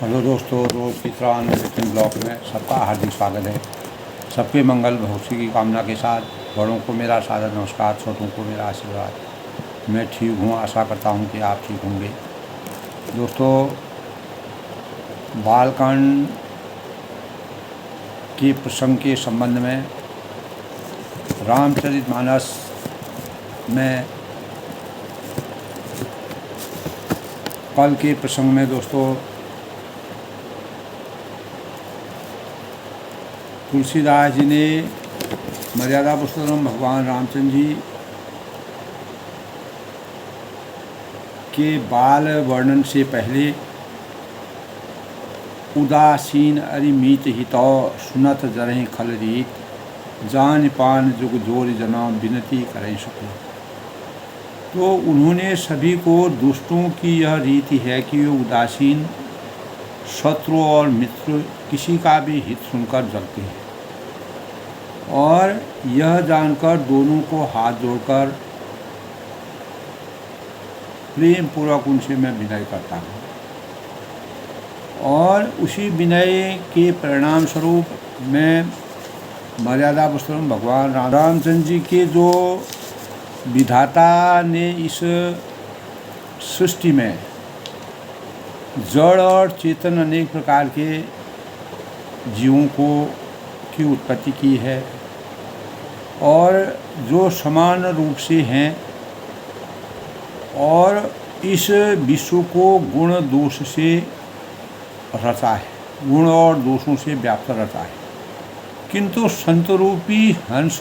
Hello दोस्तों, रोज़ की तरह अनलिमिटेड ब्लॉग में सबका हार्दिक स्वागत है। सबके मंगल भविष्य की कामना के साथ बड़ों को मेरा सादर नमस्कार, छोटों को मेरा आशीर्वाद। मैं ठीक हूँ, आशा करता हूँ कि आप ठीक होंगे। दोस्तों, बालकांड के प्रसंग के संबंध में रामचरितमानस में कल के प्रसंग में दोस्तों तुलसीदास जी ने मर्यादा पुरुषोत्तम भगवान रामचंद्र जी के बाल वर्णन से पहले उदासीन अरिमीत हितौ सुनत जरहि खल रीत जान पान जुग जोर जना विनती करें सको। तो उन्होंने सभी को दुष्टों की यह रीति है कि वे उदासीन, शत्रु और मित्र किसी का भी हित सुनकर जलते हैं और यह जानकर दोनों को हाथ जोड़कर प्रेम पूर्वक उनसे मैं विनय करता हूँ और उसी विनय के परिणाम स्वरूप मैं मर्यादा पुरुषोत्तम भगवान रामचंद्र जी के जो विधाता ने इस सृष्टि में जड़ और चेतन अनेक प्रकार के जीवों की उत्पत्ति की है और जो समान रूप से हैं और इस विश्व को गुण दोष से रचा है, गुण और दोषों से व्याप्त रचा है। किंतु संत रूपी हंस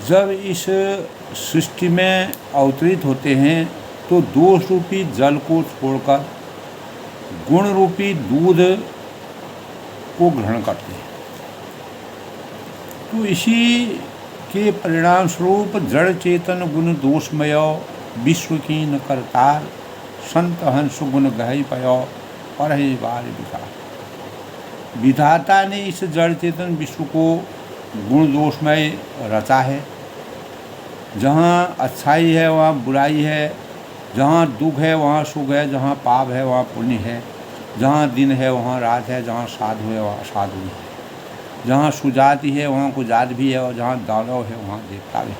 जब इस सृष्टि में अवतरित होते हैं तो दोष रूपी जल को छोड़कर गुण रूपी दूध को ग्रहण करते हैं। तो इसी के परिणाम स्वरूप जड़ चेतन गुण दोषमय विश्व की न करतार संत हंस गुण गहई पयो पर ही बार विकार। विधाता ने इस जड़ चेतन विश्व को गुण दोषमय रचा है। जहाँ अच्छाई है वहाँ बुराई है, जहाँ दुख है वहाँ सुख है, जहाँ पाप है वहाँ पुण्य है, जहाँ दिन है वहाँ रात है, जहाँ साधु है वहाँ साधु है, जहाँ सुजाति है वहाँ कुजात भी है और जहाँ दानव है वहाँ देवता भी है,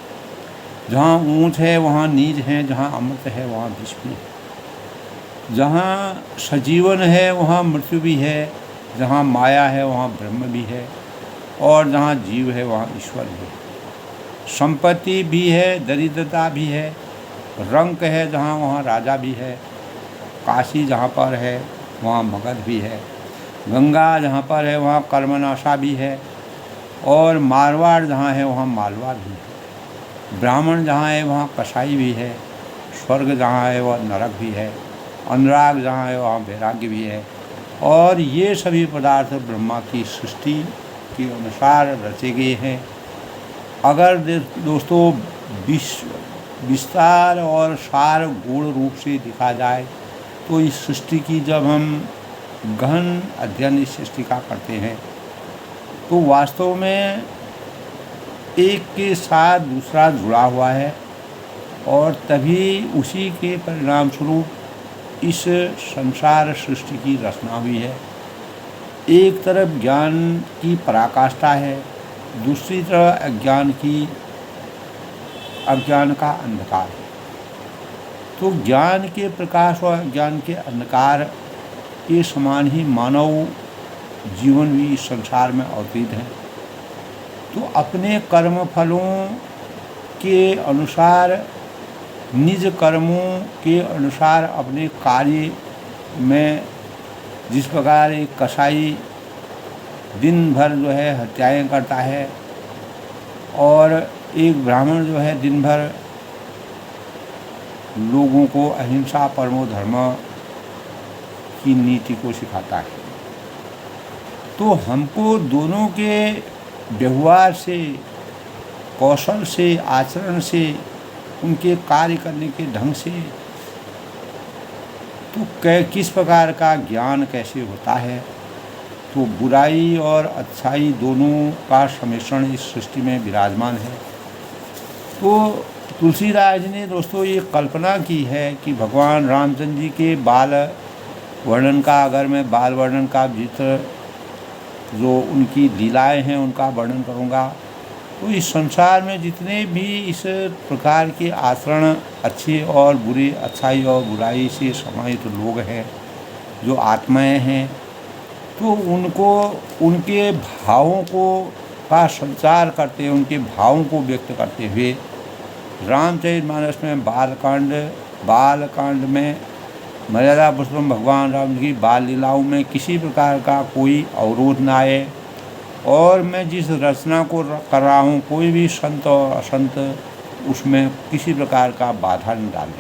जहाँ ऊँच है वहाँ नीच है, जहाँ अमृत है वहाँ विष भी है, जहाँ सजीवन है वहाँ मृत्यु भी है, जहाँ माया है वहाँ ब्रह्म भी है और जहाँ जीव है वहाँ ईश्वर भी है। संपत्ति भी है, दरिद्रता भी है, रंक है जहाँ वहाँ राजा भी है, काशी जहाँ पर है वहाँ मगध भी है, गंगा जहाँ पर है वहाँ कर्मनाशा भी है और मारवाड़ जहाँ है वहाँ मालवा भी है। ब्राह्मण जहाँ है वहाँ कसाई भी है, स्वर्ग जहाँ है वह नरक भी है, अनुराग जहाँ है वहाँ वैराग्य भी है। और ये सभी पदार्थ ब्रह्मा की सृष्टि के अनुसार रचे गए हैं। अगर दोस्तों विस्तार और सार गूढ़ रूप से दिखा जाए तो इस सृष्टि की जब हम गहन अध्ययन इस सृष्टि का करते हैं तो वास्तव में एक के साथ दूसरा जुड़ा हुआ है और तभी उसी के परिणाम स्वरूप इस संसार सृष्टि की रचना हुई है। एक तरफ ज्ञान की पराकाष्ठा है, दूसरी तरफ अज्ञान का अंधकार है। तो ज्ञान के प्रकाश और अज्ञान के अंधकार के समान ही मानव जीवन भी इस संसार में अवतरित है। तो अपने कर्म फलों के अनुसार, निज कर्मों के अनुसार अपने कार्य में जिस प्रकार एक कसाई दिन भर जो है हत्याएं करता है और एक ब्राह्मण जो है दिन भर लोगों को अहिंसा परमो धर्म की नीति को सिखाता है, तो हमको दोनों के व्यवहार से, कौशल से, आचरण से, उनके कार्य करने के ढंग से तो किस प्रकार का ज्ञान कैसे होता है। तो बुराई और अच्छाई दोनों का सम्मिश्रण इस सृष्टि में विराजमान है। तो तुलसीदास जी ने दोस्तों ये कल्पना की है कि भगवान रामचंद्र जी के बाल वर्णन का अगर मैं बाल वर्णन का भीतर जो उनकी लीलाएं हैं उनका वर्णन करूँगा तो इस संसार में जितने भी इस प्रकार के आचरण अच्छे और बुरे, अच्छाई और बुराई से समाहित लोग हैं, जो आत्माएं हैं, तो उनको उनके भावों को का संचार करते, उनके भावों को व्यक्त करते हुए रामचरितमानस में बालकांड में मर्यादा पुरुषोत्तम भगवान राम की बाल लीलाओं में किसी प्रकार का कोई अवरोध न आए और मैं जिस रचना को कर रहा हूँ कोई भी संत और असंत उसमें किसी प्रकार का बाधा न डालें।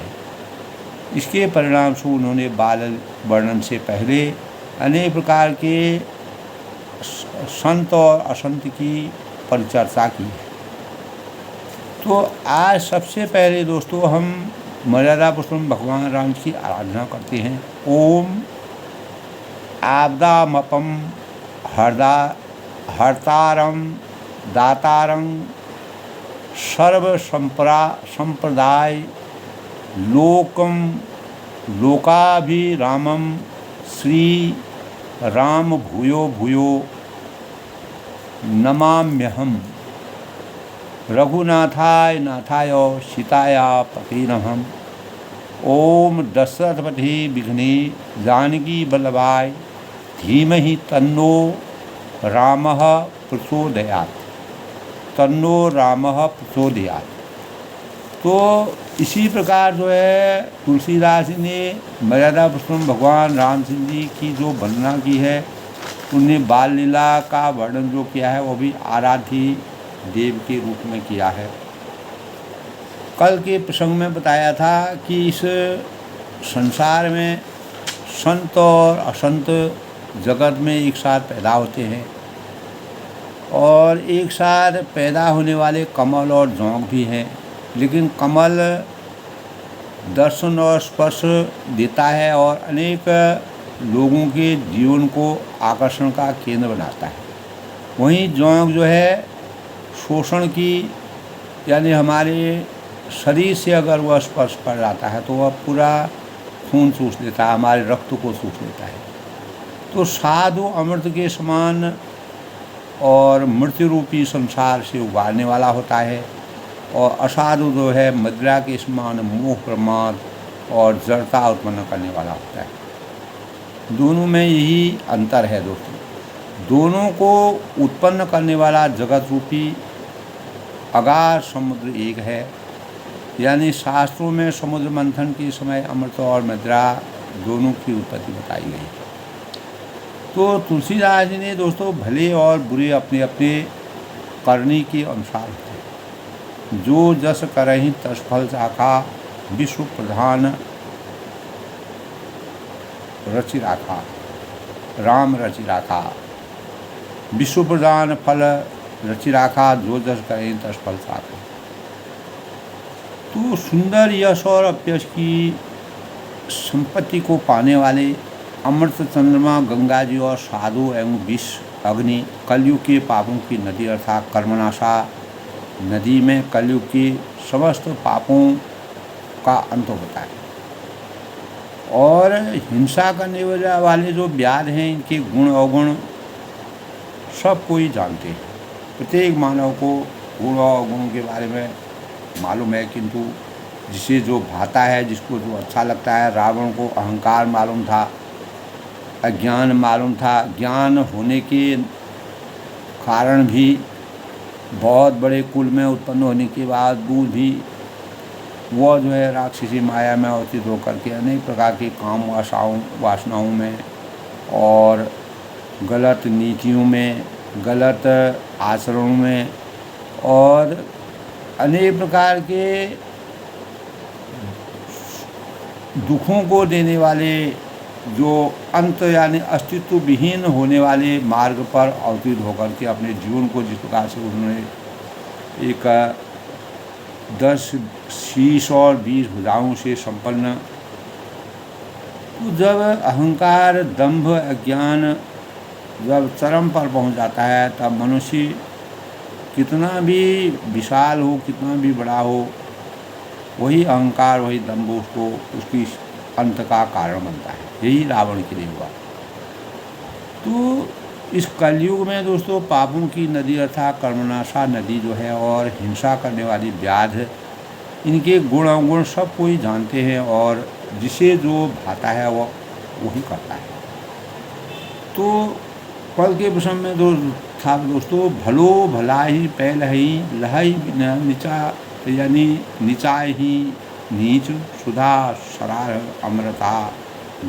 इसके परिणाम से उन्होंने बाल वर्णन से पहले अनेक प्रकार के संत और असंत की परिचर्चा की है। तो आज सबसे पहले दोस्तों हम मर्यादा पुरुषोत्तम भगवान राम की आराधना करते हैं। ओम आपदामपम हर्तारं दातारं सर्व संप्रदाय लोकाभिरामं श्री राम भूयो भूयो नमाम्यहम् रघुनाथाय नाथाय सीताय पते नमः। ओम दशरथपति विघ्ने जानकी वल्लभाय धीमहि तन्नो रामः प्रचोदयात्। तो इसी प्रकार जो है तुलसीदास जी ने मर्यादा पुरुषोत्तम भगवान राम सिंह जी की जो वंदना की है, उन्हें बाल लीला का वर्णन जो किया है वो भी आराध्य देव के रूप में किया है। कल के प्रसंग में बताया था कि इस संसार में संत और असंत जगत में एक साथ पैदा होते हैं और एक साथ पैदा होने वाले कमल और जोंक भी हैं, लेकिन कमल दर्शन और स्पर्श देता है और अनेक लोगों के जीवन को आकर्षण का केंद्र बनाता है। वहीं जोंक जो है शोषण की, यानी हमारे शरीर से अगर वह स्पर्श कर जाता है तो वह पूरा खून चूस लेता है, हमारे रक्त को चूस लेता है। तो साधु अमृत के समान और मृत्यु रूपी संसार से उबारने वाला होता है और असाधु जो है मदिरा के समान मोह प्रमाद और जड़ता उत्पन्न करने वाला होता है। दोनों में यही अंतर है दोस्तों। दोनों को उत्पन्न करने वाला जगत रूपी अगाध समुद्र एक है, यानी शास्त्रों में समुद्र मंथन के समय अमृत और मदिरा दोनों की उत्पत्ति बताई गई है। तो तुलसीदास जी ने दोस्तों भले और बुरे अपने अपने करनी के अनुसार होते, जो जस करहि तस फल चाखा विश्व प्रधान रचि राखा, राम रचि राखा। विश्व प्रधान फल रचि राखा, जो जस करहि तस फल चाखा। तो सुंदर यश और अपयश की संपत्ति को पाने वाले अमृत चंद्रमा गंगा जी और साधु एवं विष अग्नि कलयुग के पापों की नदी अर्थात कर्मनाशा नदी में कलयुग के समस्त पापों का अंत होता है। और हिंसा करने वाले जो व्याध हैं, इनके गुण अवगुण सब कोई जानते हैं। प्रत्येक मानव को गुण और अवगुणों के बारे में मालूम है, किंतु जिसे जो भाता है, जिसको जो अच्छा लगता है, रावण को अहंकार मालूम था, अज्ञान मालूम था। ज्ञान होने के कारण भी बहुत बड़े कुल में उत्पन्न होने के बावजूद भी वह जो है राक्षसी माया में अवस्थित होकर के अनेक प्रकार के काम वासनाओं में और गलत नीतियों में, गलत आचरणों में और अनेक प्रकार के दुखों को देने वाले जो अंत यानी अस्तित्व विहीन होने वाले मार्ग पर अवतीर्ण होकर के अपने जीवन को जिस प्रकार से उन्होंने एक 10 शीश और 20 भुजाओं से संपन्न, तो जब अहंकार, दंभ, अज्ञान जब चरम पर पहुंच जाता है, तब मनुष्य कितना भी विशाल हो, कितना भी बड़ा हो, वही अहंकार, वही दंभ उसको उसकी अंत का कारण बनता है। यही रावण के लिए हुआ। तो इस कलयुग में दोस्तों पापों की नदी अर्थात कर्मनाशा नदी जो है और हिंसा करने वाली व्याध, इनके गुण अवगुण सब कोई जानते हैं और जिसे जो भाता है वो वही करता है। तो कल के प्रसंग में था दोस्तों, भलो भलाई पहल ही लहई नीचा, यानी निचाय ही नीच, सुधा सरार अमृता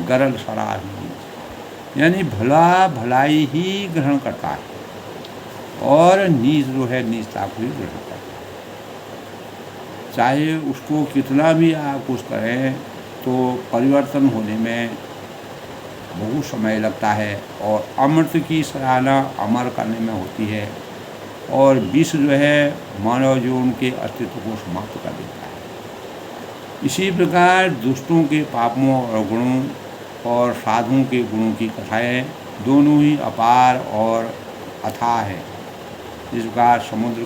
गरल सरार नीच, यानी भला भलाई ही ग्रहण करता है और नीच जो है नीचता को ही ग्रहण करता है। चाहे उसको कितना भी आप कुछ करें तो परिवर्तन होने में बहुत समय लगता है और अमृत की सराहना अमर करने में होती है और विष जो है मानव जीवन के अस्तित्व को समाप्त कर देता है। इसी प्रकार दुष्टों के पापों और गुणों और साधुओं के गुणों की कथाएं दोनों ही अपार और अथाह है। जिस प्रकार समुद्र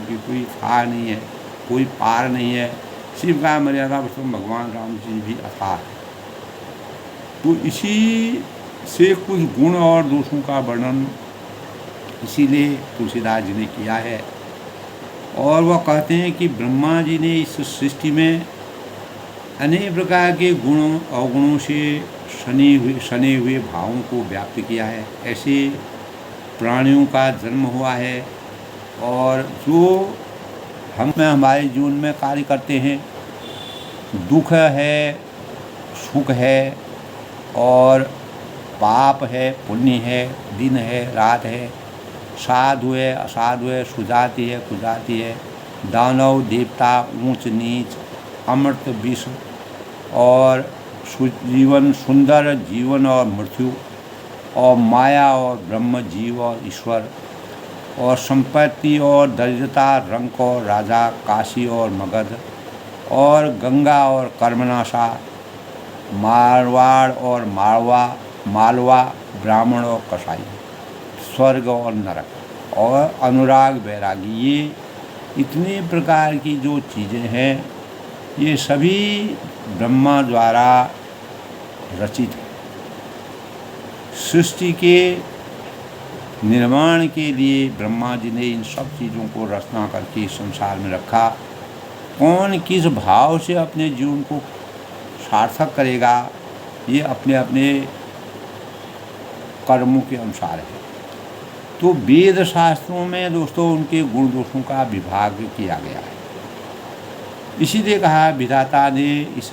की कोई थाह नहीं है, कोई पार नहीं है, इसी प्रकार मर्यादा पुरुषोत्तम भगवान राम जी भी अथाह है। तो इसी से कुछ गुण और दोषों का वर्णन इसीलिए तुलसीदास जी ने किया है और वह कहते हैं कि ब्रह्मा जी ने इस सृष्टि में अनेक प्रकार के गुणों अवगुणों से सने हुए भावों को व्याप्त किया है। ऐसे प्राणियों का जन्म हुआ है और जो हमारे जीवन में कार्य करते हैं, दुख है, सुख है और पाप है, पुण्य है, दिन है, रात है, साधु है, असाधु है, सुजाति है, कुजाति है, दानव देवता, ऊंच नीच, अमृत विष और जीवन, सुंदर जीवन और मृत्यु और माया और ब्रह्म, जीव और ईश्वर और संपत्ति और दरिद्रता, रंक और राजा, काशी और मगध और गंगा और कर्मनाशा, मारवाड़ और मालवा, ब्राह्मण और कसाई, स्वर्ग और नरक और अनुराग वैरागी, ये इतने प्रकार की जो चीज़ें हैं ये सभी ब्रह्मा द्वारा रचित है। सृष्टि के निर्माण के लिए ब्रह्मा जी ने इन सब चीज़ों को रचना करके संसार में रखा। कौन किस भाव से अपने जीवन को सार्थक करेगा ये अपने अपने कर्मों के अनुसार है। तो वेद शास्त्रों में दोस्तों उनके गुण दोषों का विभाग किया गया है। इसीलिए कहा विधाता ने इस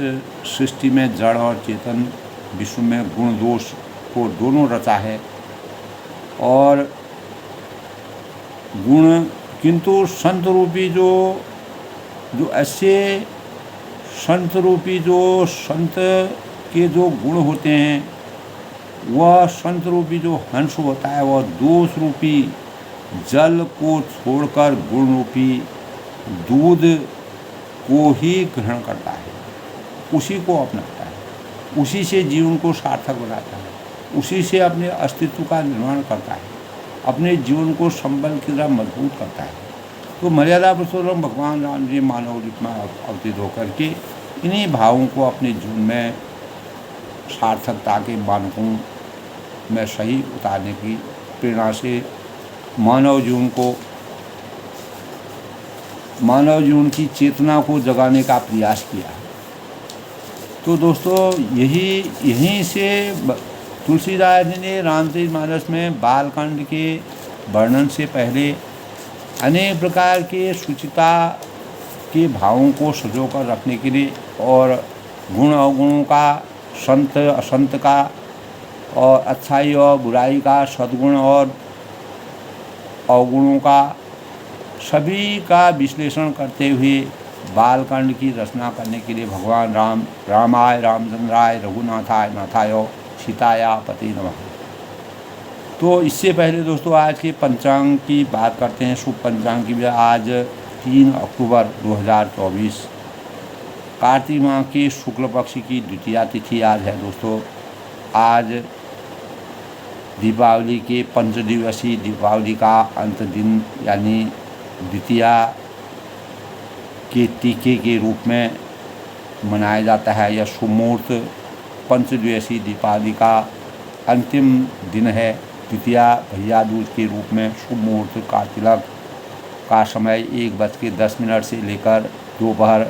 सृष्टि में जड़ और चेतन विश्व में गुण दोष को दोनों रचा है और गुण, किंतु संत रूपी जो ऐसे संत रूपी जो संत के जो गुण होते हैं, वह संत रूपी जो हंस होता है वह दोष रूपी जल को छोड़कर गुण रूपी दूध को ही ग्रहण करता है, उसी को अपनाता है, उसी से जीवन को सार्थक बनाता है, उसी से अपने अस्तित्व का निर्माण करता है, अपने जीवन को संबल की तरह मजबूत करता है। तो मर्यादा पुरुषोत्तम भगवान राम जी मानव रूप में अवतरित होकर के इन्हीं भावों को अपने जीवन में सार्थकता के मानकों में सही उतारने की प्रेरणा से मानव जीवन की चेतना को जगाने का प्रयास किया। तो दोस्तों यहीं से तुलसीदास जी ने रामचरितमानस में बालकांड के वर्णन से पहले अनेक प्रकार के शुचिता के भावों को संजोकर रखने के लिए और गुण अवगुणों का, संत असंत का और अच्छाई और बुराई का, सद्गुण और अवगुणों का, सभी का विश्लेषण करते हुए बालकांड की रचना करने के लिए भगवान रामाय रामचंद्राय रघुनाथाय नाथाय सीताया पति नमः। तो इससे पहले दोस्तों आज के पंचांग की बात करते हैं। शुभ पंचांग की। आज 3 अक्टूबर 2024 कार्तिक माह की शुक्ल पक्ष की द्वितीया तिथि आज है दोस्तों। आज दीपावली के पंचदिवसीय दीपावली का अंत दिन यानी द्वितीया के टीके के रूप में मनाया जाता है। यह शुभ मुहूर्त पंचदिवसीय दीपावली का अंतिम दिन है। द्वितीया भैया दूज के रूप में शुभ मुहूर्त का तिलक का समय 1:10 से लेकर दोपहर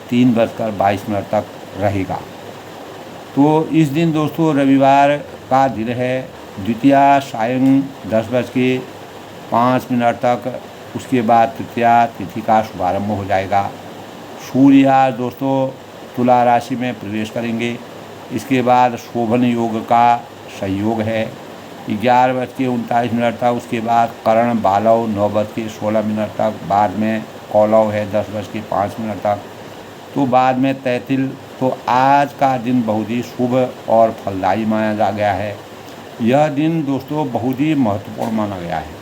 3:22 तक रहेगा। तो इस दिन दोस्तों रविवार का दिन है। द्वितीया सायं 10:05 तक, उसके बाद तृतीया तिथि का शुभारंभ हो जाएगा। सूर्य आज दोस्तों तुला राशि में प्रवेश करेंगे। इसके बाद शोभन योग का संयोग है 11:39 तक, उसके बाद करण बालव 9:16 तक, बाद में कौलव है 10:05 तक, तो बाद में तैतिल। तो आज का दिन बहुत ही शुभ और फलदायी माना गया है। यह दिन दोस्तों बहुत ही महत्वपूर्ण माना गया है।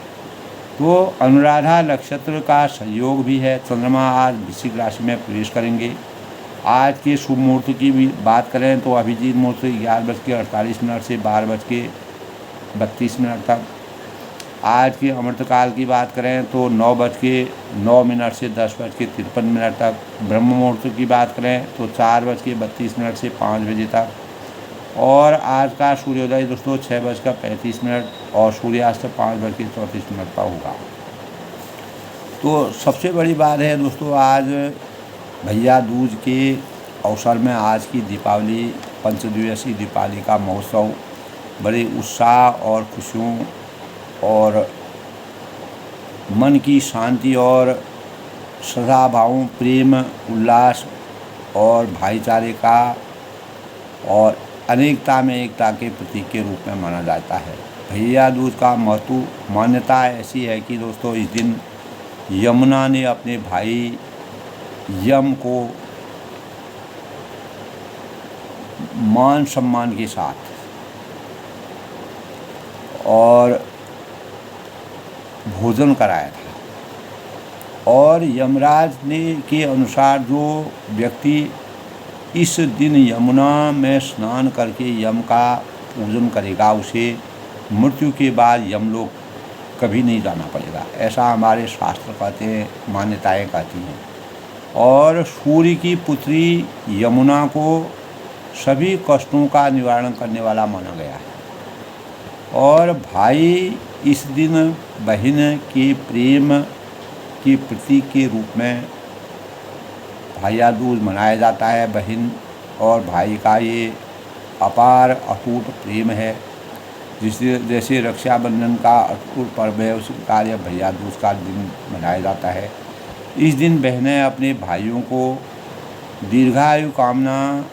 तो अनुराधा नक्षत्र का संयोग भी है। चंद्रमा आज वृश्चिक राशि में प्रवेश करेंगे। आज के शुभ मुहूर्त की भी बात करें तो अभिजीत मुहूर्त 11:48 से 12:32 तक। आज के अमृतकाल की बात करें तो 9:09 से 10:53 तक। ब्रह्म मुहूर्त की बात करें तो 4:32 से 5 बजे तक। और आज का सूर्योदय दोस्तों 6:35 और सूर्यास्त 5:34 पर होगा। तो सबसे बड़ी बात है दोस्तों, आज भैया दूज के अवसर में आज की दीपावली पंचदिवसीय दीपावली का महोत्सव बड़े उत्साह और खुशियों और मन की शांति और श्रद्धा भावों, प्रेम, उल्लास और भाईचारे का और अनेकता में एकता के प्रतीक के रूप में माना जाता है। भैया दूज का महत्व मान्यता ऐसी है कि दोस्तों इस दिन यमुना ने अपने भाई यम को मान सम्मान के साथ और भोजन कराया था। और यमराज ने के अनुसार जो व्यक्ति इस दिन यमुना में स्नान करके यम का पूजन करेगा उसे मृत्यु के बाद यमलोक कभी नहीं जाना पड़ेगा, ऐसा हमारे शास्त्र कहते हैं, मान्यताएं कहती हैं। और सूर्य की पुत्री यमुना को सभी कष्टों का निवारण करने वाला माना गया है। और भाई इस दिन बहन के प्रेम के प्रतीक के रूप में भैया दूज मनाया जाता है। बहन और भाई का ये अपार अटूट प्रेम है। जैसे रक्षाबंधन का अटूट पर्व है, उसी प्रकार यह भैया दूज का दिन मनाया जाता है। इस दिन बहनें अपने भाइयों को दीर्घायु कामना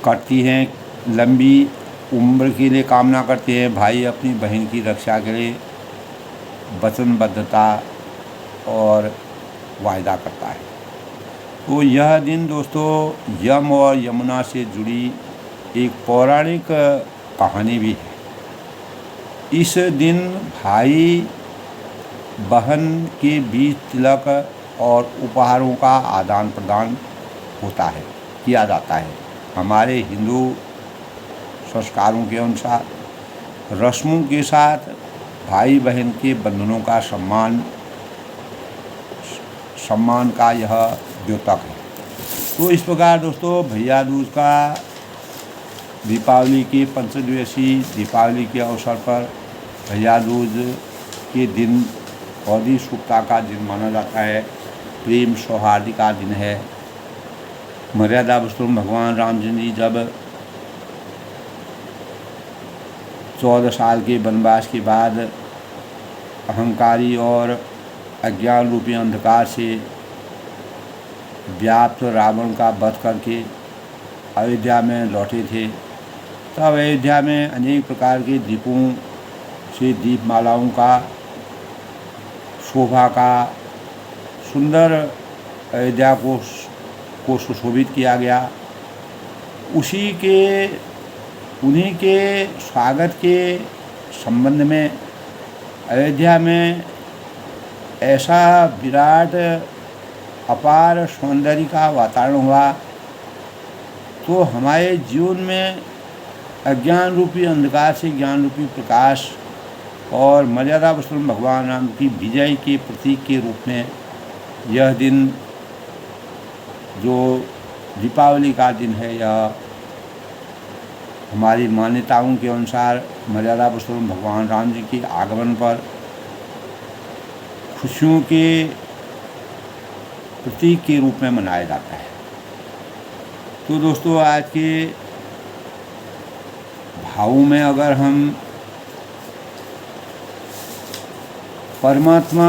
करती हैं, लंबी उम्र के लिए कामना करते हैं। भाई अपनी बहन की रक्षा के लिए वचनबद्धता और वायदा करता है। तो यह दिन दोस्तों यम और यमुना से जुड़ी एक पौराणिक कहानी भी है। इस दिन भाई बहन के बीच तिलक और उपहारों का आदान प्रदान होता है, किया जाता है। हमारे हिंदू संस्कारों के अनुसार रस्मों के साथ भाई बहन के बंधनों का सम्मान का यह द्योतक है। तो इस प्रकार दोस्तों भैया दूज का दीपावली के पंचदिवसीय दीपावली के अवसर पर भैया दूज के दिन बहुत ही शुभता का दिन माना जाता है। प्रेम सौहार्द का दिन है। मर्यादा पुरुषोत्तम भगवान रामचंद्र जी जब 14 साल के वनवास के बाद अहंकारी और अज्ञान रूपी अंधकार से व्याप्त रावण का वध करके अयोध्या में लौटे थे, तब अयोध्या में अनेक प्रकार के दीपों से दीपमालाओं का शोभा का सुंदर अयोध्या को सुशोभित किया गया। उन्हीं के स्वागत के संबंध में अयोध्या में ऐसा विराट अपार सौंदर्य का वातावरण हुआ। तो हमारे जीवन में अज्ञान रूपी अंधकार से ज्ञान रूपी प्रकाश और मर्यादा पुरुषोत्तम भगवान राम की विजय के प्रतीक के रूप में यह दिन जो दीपावली का दिन है, यह हमारी मान्यताओं के अनुसार मर्यादा पुरुषोत्तम भगवान राम जी के आगमन पर खुशियों के प्रतीक के रूप में मनाया जाता है। तो दोस्तों, आज के भावों में अगर हम परमात्मा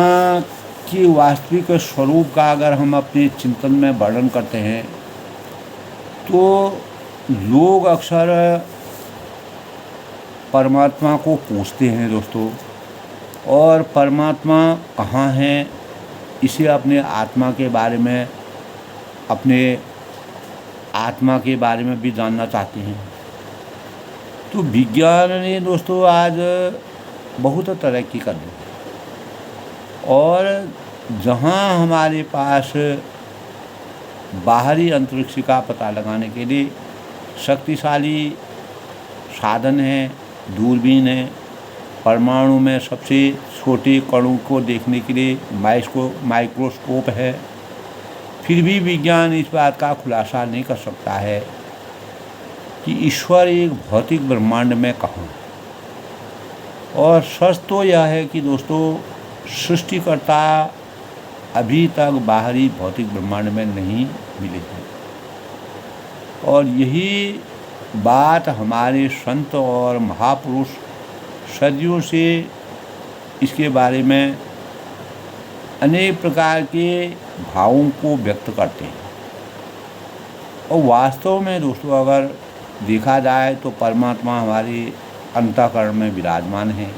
के वास्तविक स्वरूप का अगर हम अपने चिंतन में वर्णन करते हैं, तो लोग अक्सर परमात्मा को पूछते हैं दोस्तों, और परमात्मा कहाँ है इसे अपने आत्मा के बारे में, अपने आत्मा के बारे में भी जानना चाहते हैं। तो विज्ञान ने दोस्तों आज बहुत तरक्की कर ली, और जहाँ हमारे पास बाहरी अंतरिक्ष का पता लगाने के लिए शक्तिशाली साधन है, दूरबीन है, परमाणु में सबसे छोटे कणों को देखने के लिए माइक्रोस्कोप है, फिर भी विज्ञान इस बात का खुलासा नहीं कर सकता है कि ईश्वर एक भौतिक ब्रह्मांड में कहाँ। और सच तो यह है कि दोस्तों, सृष्टिकर्ता अभी तक बाहरी भौतिक ब्रह्मांड में नहीं मिले हैं, और यही बात हमारे संत और महापुरुष सदियों से इसके बारे में अनेक प्रकार के भावों को व्यक्त करते हैं। और वास्तव में दोस्तों, अगर देखा जाए तो परमात्मा हमारे अंतःकरण में विराजमान है।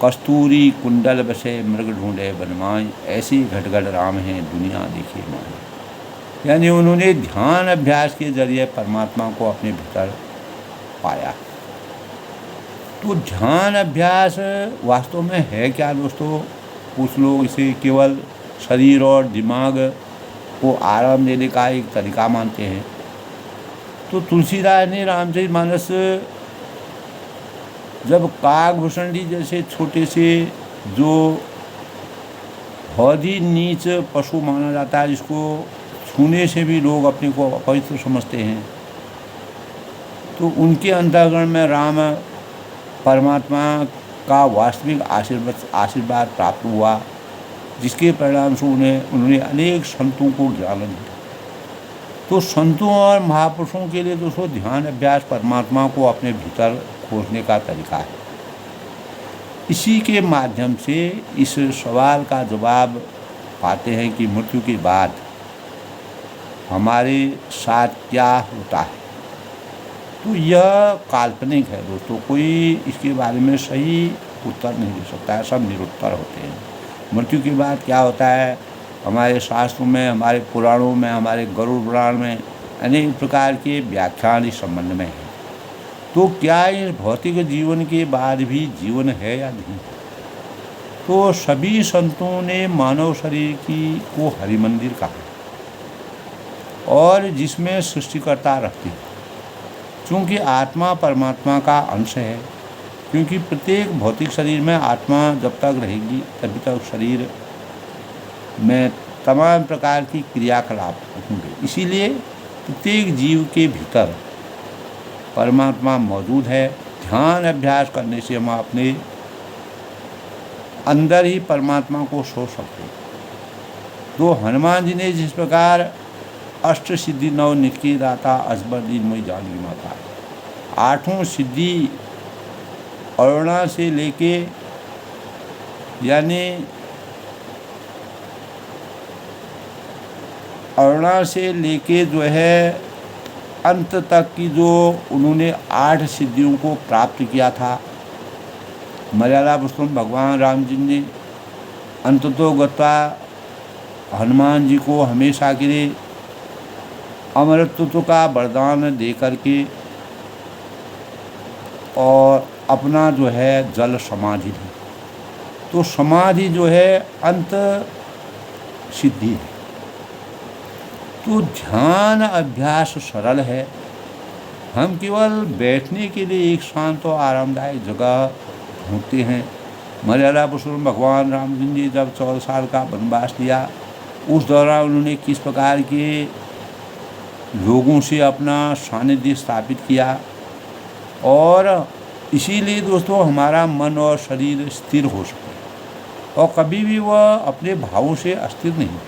कस्तूरी कुंडल बसे मृग ढूंढे बनमाई, ऐसी घटघट राम हैं दुनिया देखी माई। यानी उन्होंने ध्यान अभ्यास के जरिए परमात्मा को अपने भीतर पाया। तो ध्यान अभ्यास वास्तव में है क्या दोस्तों? कुछ लोग इसे केवल शरीर और दिमाग को आराम देने का एक तरीका मानते हैं। तो तुलसीदास ने रामचरितमानस जब काकभूषणी जैसे छोटे से, जो बहुत ही नीच पशु माना जाता है, जिसको छूने से भी लोग अपने को अपवित्र समझते हैं, तो उनके अंतःकरण में राम परमात्मा का वास्तविक आशीर्वाद प्राप्त हुआ, जिसके परिणाम से उन्होंने अनेक संतों को ज्ञान दिया। तो संतों और महापुरुषों के लिए दोस्तों ध्यान अभ्यास परमात्मा को अपने भीतर खोजने का तरीका है। इसी के माध्यम से इस सवाल का जवाब पाते हैं कि मृत्यु के बाद हमारे साथ क्या होता है। तो यह काल्पनिक है दोस्तों, कोई इसके बारे में सही उत्तर नहीं दे सकता है, सब निरुत्तर होते हैं। मृत्यु के बाद क्या होता है, हमारे शास्त्रों में, हमारे पुराणों में, हमारे गरुड़ पुराण में अनेक प्रकार के व्याख्यान इस संबंध में हैं। तो क्या इस भौतिक जीवन के बाद भी जीवन है या नहीं? तो सभी संतों ने मानव शरीर को हरिमंदिर कहा, और जिसमें सृष्टिकर्ता रहते हैं। चूँकि आत्मा परमात्मा का अंश है, क्योंकि प्रत्येक भौतिक शरीर में आत्मा जब तक रहेगी तभी तक शरीर में तमाम प्रकार की क्रियाकलाप होंगे। इसीलिए प्रत्येक जीव के भीतर परमात्मा मौजूद है। ध्यान अभ्यास करने से हम अपने अंदर ही परमात्मा को सोच सकते हैं। तो हनुमान जी ने जिस प्रकार अष्ट सिद्धि नव निकी दाता असबर दीन मोई जानकी माता, आठों सिद्धि अरुणा से लेके, यानी अरुणा से लेके जो है अंत तक की जो उन्होंने 8 सिद्धियों को प्राप्त किया था, मर्यादा पुरुषोत्तम भगवान राम जी ने अंततो गत्वा हनुमान जी को हमेशा के लिए अमरत्व का वरदान दे करके और अपना जो है जल समाधि दी। तो समाधि जो है अंत सिद्धि है। तो ध्यान अभ्यास सरल है। हम केवल बैठने के लिए एक शांत और आरामदायक जगह ढूंढते हैं। मर्यादा पुरुषोत्तम भगवान राम जी ने जब 14 साल का वनवास लिया, उस दौरान उन्होंने किस प्रकार के लोगों से अपना सानिध्य स्थापित किया, और इसीलिए दोस्तों हमारा मन और शरीर स्थिर हो सके और कभी भी वह अपने भावों से अस्थिर नहीं।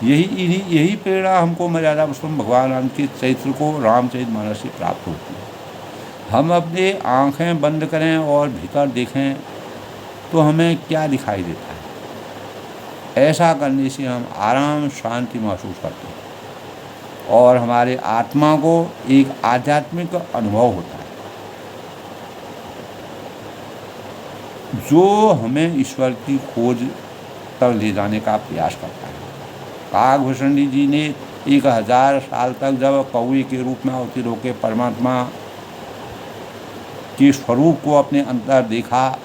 यही प्रेरणा हमको मर्यादा पुरुषोत्तम भगवान राम के चरित्र को रामचरितमानस से प्राप्त होती है। हम अपने आँखें बंद करें और भीतर देखें तो हमें क्या दिखाई देता है। ऐसा करने से हम आराम शांति महसूस करते हैं और हमारे आत्मा को एक आध्यात्मिक अनुभव होता है जो हमें ईश्वर की खोज तक ले जाने का प्रयास करता है। काकभूषण जी ने 1000 साल तक जब कौवे के रूप में अवतीर्ण होकर परमात्मा के स्वरूप को अपने अंदर देखा,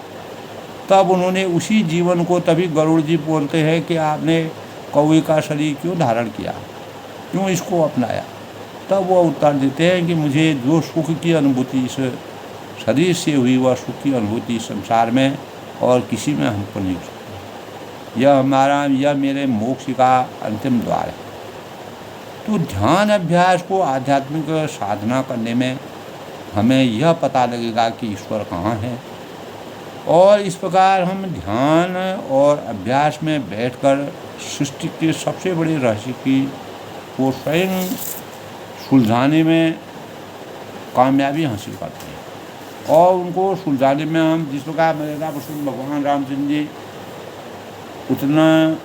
तब उन्होंने उसी जीवन को, तभी गरुड़ जी बोलते हैं कि आपने कौवे का शरीर क्यों धारण किया, क्यों इसको अपनाया। तब वो उत्तर देते हैं कि मुझे जो सुख की अनुभूति इस शरीर से हुई, वह सुख की अनुभूति संसार में और किसी में हमको नहीं हो सकती। यह मेरे मोक्ष का अंतिम द्वार है। तो ध्यान अभ्यास को आध्यात्मिक साधना करने में हमें यह पता लगेगा कि ईश्वर कहाँ है, और इस प्रकार हम ध्यान और अभ्यास में बैठकर सृष्टि के सबसे बड़े रहस्य को स्वयं सुलझाने में कामयाबी हासिल करते हैं। और उनको सुलझाने में हम जिस प्रकार मर्यादा पुरुषोत्तम भगवान रामचंद्र जी उतना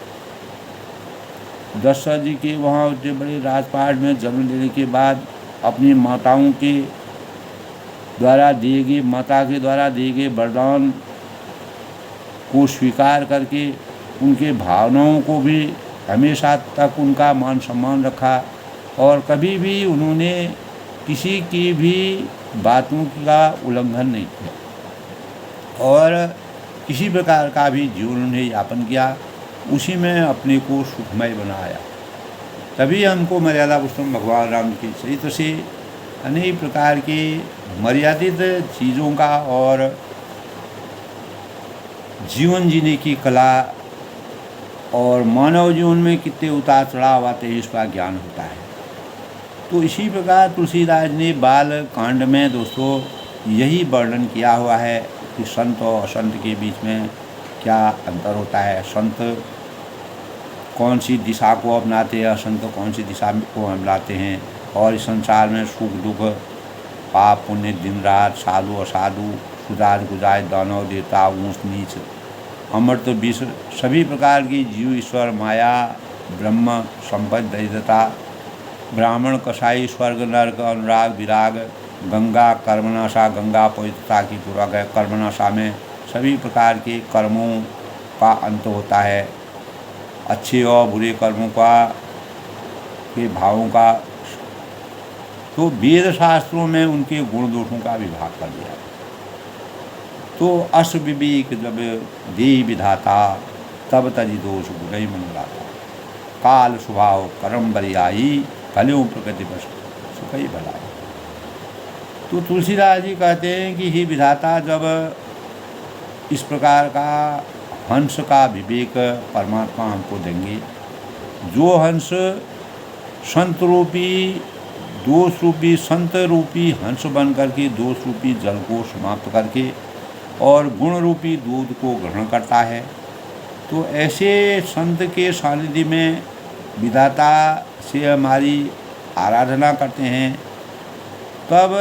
दशरथ जी के वहाँ उतने बड़े राजपाट में जन्म लेने के बाद अपनी माताओं के द्वारा दिए गए वरदान को स्वीकार करके उनके भावनाओं को भी हमेशा तक उनका मान सम्मान रखा, और कभी भी उन्होंने किसी की भी बातों का उल्लंघन नहीं किया और किसी प्रकार का भी जीवन उन्हें यापन किया, उसी में अपने को सुखमय बनाया। तभी हमको मर्यादा पुरुषोत्तम भगवान राम के चरित्र से अनेक प्रकार के मर्यादित चीज़ों का और जीवन जीने की कला और मानव जीवन में कितने उतार चढ़ाव आते हैं इसका ज्ञान होता है। तो इसी प्रकार तुलसीदास ने बाल कांड में दोस्तों यही वर्णन किया हुआ है कि संत और असंत के बीच में क्या अंतर होता है, संत कौन सी दिशा को अपनाते हैं, असंत कौन सी दिशा को अपनाते हैं, और इस संसार में सुख दुख, पाप पुण्य, दिन रात, साधु असाधु, सुजात गुजात, दानव देवता, ऊंच नीच, अमृत विष, सभी प्रकार की जीव, ईश्वर, माया, ब्रह्म, संपत्ति, दरिद्रता, ब्राह्मण, कसाई, स्वर्ग, नरक, अनुराग, विराग, गंगा, कर्मनाशा, गंगा पवित्रता की पूर्वक है। कर्मनाशा में सभी प्रकार के कर्मों का अंत होता है, अच्छे और बुरे कर्मों का के भावों का। तो वेद शास्त्रों में उनके गुण दोषों का विभाग कर दिया। तो अस विवेक जब दे विधाता, तब तजी दोष गुणई मनोराता, काल स्वभाव कर्म बरियाई, भले प्रकृति बस सुखई भलाई। तो तुलसीदास जी कहते हैं कि ही विधाता जब इस प्रकार का हंस का विवेक परमात्मा हमको देंगे, जो हंस संत रूपी दोष रूपी संत रूपी हंस बन करके दोष रूपी जल को समाप्त करके और गुण रूपी दूध को ग्रहण करता है, तो ऐसे संत के सानिध्य में विधाता से हमारी आराधना करते हैं, तब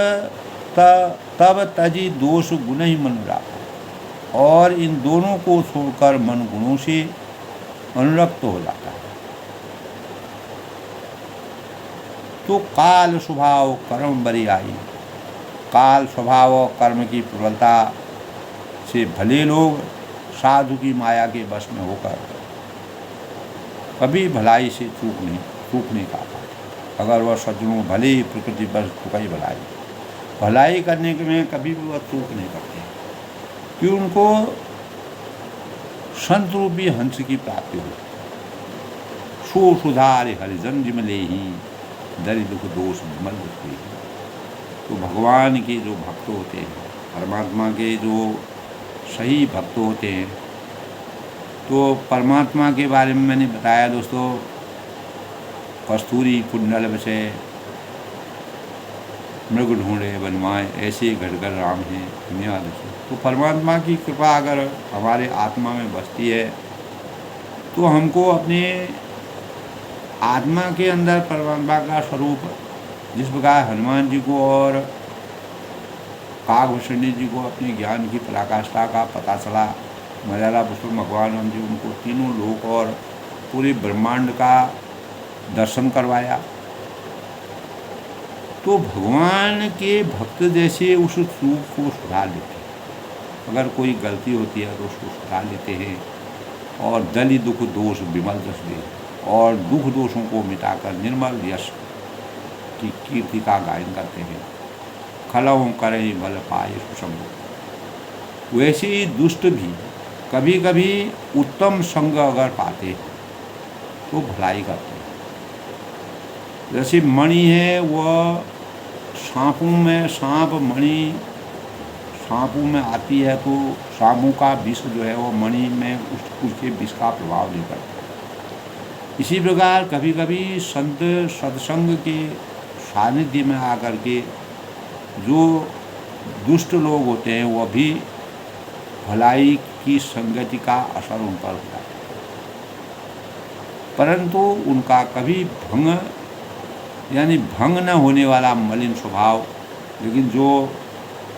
तजी दोष गुण ही मनोराता, और इन दोनों को छोड़कर मन गुणों से अनुरक्त हो जाता है। तो काल स्वभाव कर्म बरियाई, काल स्वभाव और कर्म की प्रबलता से भले लोग साधु की माया के वश में होकर कभी भलाई से चूक नहीं पाता। अगर वह सज्जनों भले ही प्रकृति पर चुकाई भलाई करने में कभी भी वह चूक नहीं करते, कि उनको संत रूपी हंस की प्राप्ति हो। सो सुधार हरिजन जिमले ही, दरि दुख दोष विमल दुखी। तो भगवान के जो भक्त होते हैं, परमात्मा के जो सही भक्त होते हैं, तो परमात्मा के बारे में मैंने बताया दोस्तों, कस्तूरी कुंडल बसे मृग ढूंढे बनवाए, ऐसे घटकर राम हैं दुनिया देखी। तो परमात्मा की कृपा अगर हमारे आत्मा में बसती है तो हमको अपने आत्मा के अंदर परमात्मा का स्वरूप, जिस प्रकार हनुमान जी को और काकभूषण जी को अपने ज्ञान की पराकाष्ठा का पता चला, मर्यादा पुरुषोत्तम भगवान राम जी उनको तीनों लोक और पूरे ब्रह्मांड का दर्शन करवाया। तो भगवान के भक्त जैसे उस चूक को सुधार लेते हैं। अगर कोई गलती होती है तो उसको सुधार लेते हैं और दलि दुख दोष विमल जस दे, और दुख दोषों को मिटाकर निर्मल यश की कीर्ति का गायन करते हैं। खलऊ करें बल पाए सुसंग। वैसे ही दुष्ट भी कभी कभी उत्तम संग अगर पाते तो भलाई करते हैं। जैसे मणि है, वह सांपों में सांप मणि सांपों में आती है तो सांपों का विष जो है वो मणि में उसके विष का प्रभाव नहीं पड़ता। इसी प्रकार कभी कभी संत सत्संग के सानिध्य में आकर के जो दुष्ट लोग होते हैं वह भी भलाई की संगति का असर उन पर होता है, परंतु उनका कभी भंग यानी भंग न होने वाला मलिन स्वभाव, लेकिन जो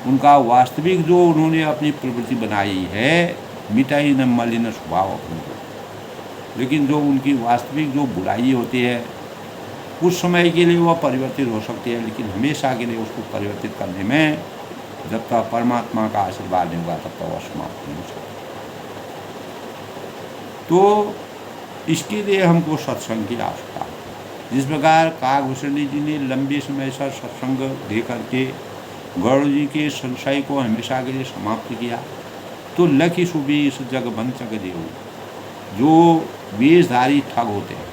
उनका वास्तविक जो उन्होंने अपनी प्रवृत्ति बनाई है, मिटाई न मलिन स्वभाव अपने, लेकिन जो उनकी वास्तविक जो बुराई होती है कुछ समय के लिए वह परिवर्तित हो सकती है, लेकिन हमेशा के लिए उसको परिवर्तित करने में जब तक परमात्मा का आशीर्वाद नहीं होगा तब तक वह समाप्त नहीं हो सकता। तो इसके लिए हमको सत्संग की आवश्यकता है। जिस प्रकार काकभूषण जी ने लंबे समय से सत्संग दे करके गौड़ जी के संशय को हमेशा के लिए समाप्त किया, तो लखी सुबी इस जग बंचक देव, जो वेशधारी ठग होते हैं,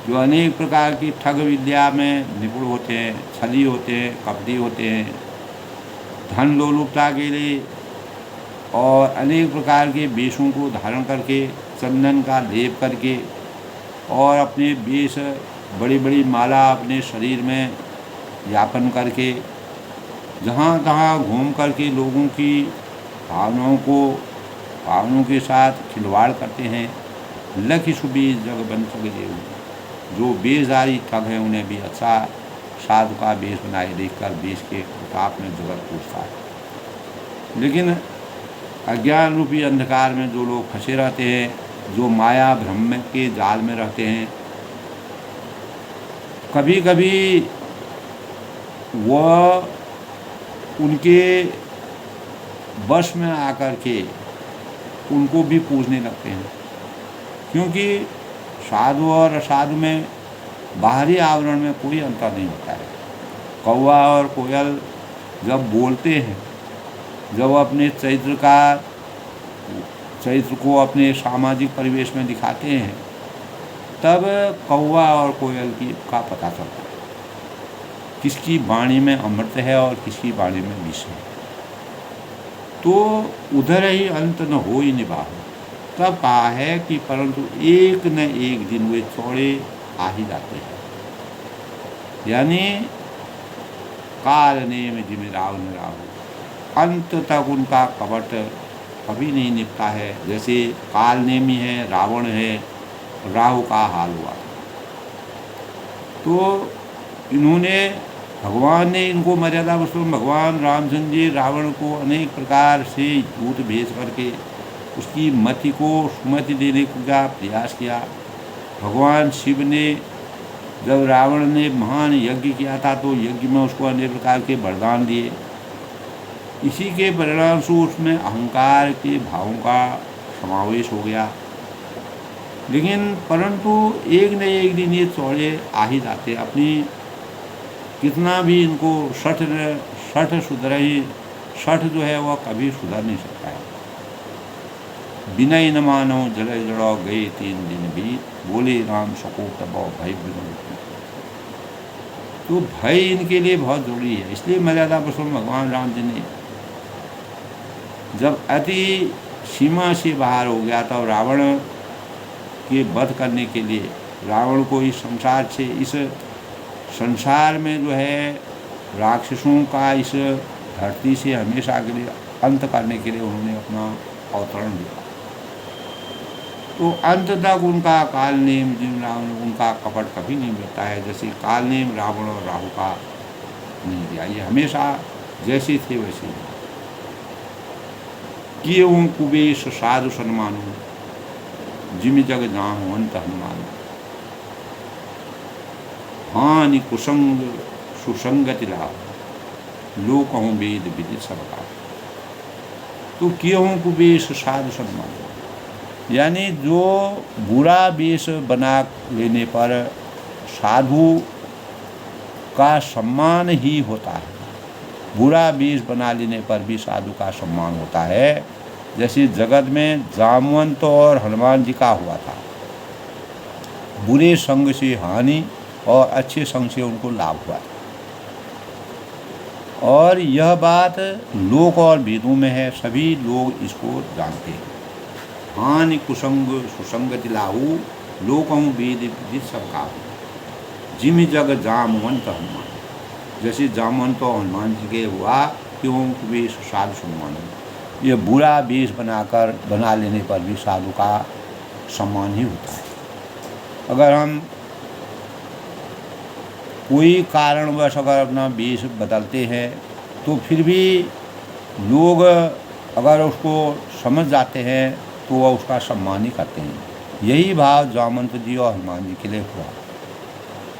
जो अनेक प्रकार की ठग विद्या में निपुण होते हैं, छली होते हैं, कपटी होते हैं, धन लोलुपता के लिए और अनेक प्रकार के वेशों को धारण करके, चंदन का लेप करके और अपने वेश बड़ी बड़ी माला अपने शरीर में यापन करके जहाँ तहाँ घूम करके लोगों की भावनाओं के साथ खिलवाड़ करते हैं। लखी सुबी जग बंचक देव, जो बेजारी ठग है उन्हें भी अच्छा साधु का वेश बनाए देखकर वेश के प्रताप में जगत पूछता है। लेकिन अज्ञान रूपी अंधकार में जो लोग फंसे रहते हैं, जो माया भ्रम के जाल में रहते हैं, कभी कभी वह उनके वश में आकर के उनको भी पूजने लगते हैं, क्योंकि साधु और असाधु में बाहरी आवरण में कोई अंतर नहीं होता है। कौवा और कोयल जब बोलते हैं, जब अपने चरित्र को अपने सामाजिक परिवेश में दिखाते हैं, तब कौवा और कोयल का पता चलता है किसकी वाणी में अमृत है और किसकी वाणी में विष है। तो उधर ही अंत न हो ही निभा। तब कहा है कि परंतु एक न एक दिन वे चौड़े आ ही जाते हैं, यानी काल नेम जिमे राव न राहु, अंत तक उनका कपट कभी नहीं निपटा है। जैसे काल नेमी है, रावण है, राहु का हाल हुआ। तो इन्होंने भगवान ने इनको मर्यादा पुरुषोत्तम भगवान रामचंद्र जी रावण को अनेक प्रकार से दूत भेज करके उसकी मति को सुमति देने का प्रयास किया। भगवान शिव ने जब रावण ने महान यज्ञ किया था तो यज्ञ में उसको अनेक प्रकार के वरदान दिए। इसी के परिणाम से उसमें अहंकार के भावों का समावेश हो गया। लेकिन परंतु एक न एक दिन ये चौड़े आ ही जाते। अपनी कितना भी इनको सठ सुधर ही सठ जो है वह कभी सुधर नहीं सकता है। विनय न मानो जले जड़ो गए 3 दिन भी, बोले राम सको तबो भय बिनु। तो भय इनके लिए बहुत जरूरी है। इसलिए मर्यादा पुरुषोत्तम भगवान राम जी ने जब अति सीमा से बाहर हो गया था और रावण के वध करने के लिए रावण को इस संसार में जो है राक्षसों का इस धरती से हमेशा के लिए अंत करने के लिए उन्होंने अपना अवतरण दिया। तो अंत तक उनका काल नेम उनका कपट कभी नहीं मिलता है, जैसे काल नेम रावण और राहु का नहीं दिया। ये हमेशा जैसे थे वैसे ही। किए हूँ कुबेश साधु सन्मानो जिम जग जाहूँ अंत हनुमान। हानि कुसंग सुसंगति लाभ लोक हूँ वेद विदित सबका। तो किए हूँ कुबेश साधु सन्मान, यानी जो बुरा वेश बना लेने पर साधु का सम्मान ही होता है। बुरा वेश बना लेने पर भी साधु का सम्मान होता है। जैसे जगत में जामवंत और हनुमान जी का हुआ था। बुरे संग से हानि और अच्छे संग से उनको लाभ हुआ था। और यह बात लोक और वेदों में है, सभी लोग इसको जानते हैं। हानि कुसंग सुसंगति लाहू लोकहूँ वेद विदित सबका। जिम जग जामवंत हनुमान, जैसे जामवंत और हनुमान जी के हुआ क्यों वेश साधु सम्मान। ये बुरा वेश बना लेने पर भी साधु का सम्मान ही होता है। अगर हम कोई कारणवश अगर अपना वेश बदलते हैं तो फिर भी लोग अगर उसको समझ जाते हैं तो वह उसका सम्मान ही करते हैं। यही भाव जामवंत जी और हनुमान जी के लिए हुआ।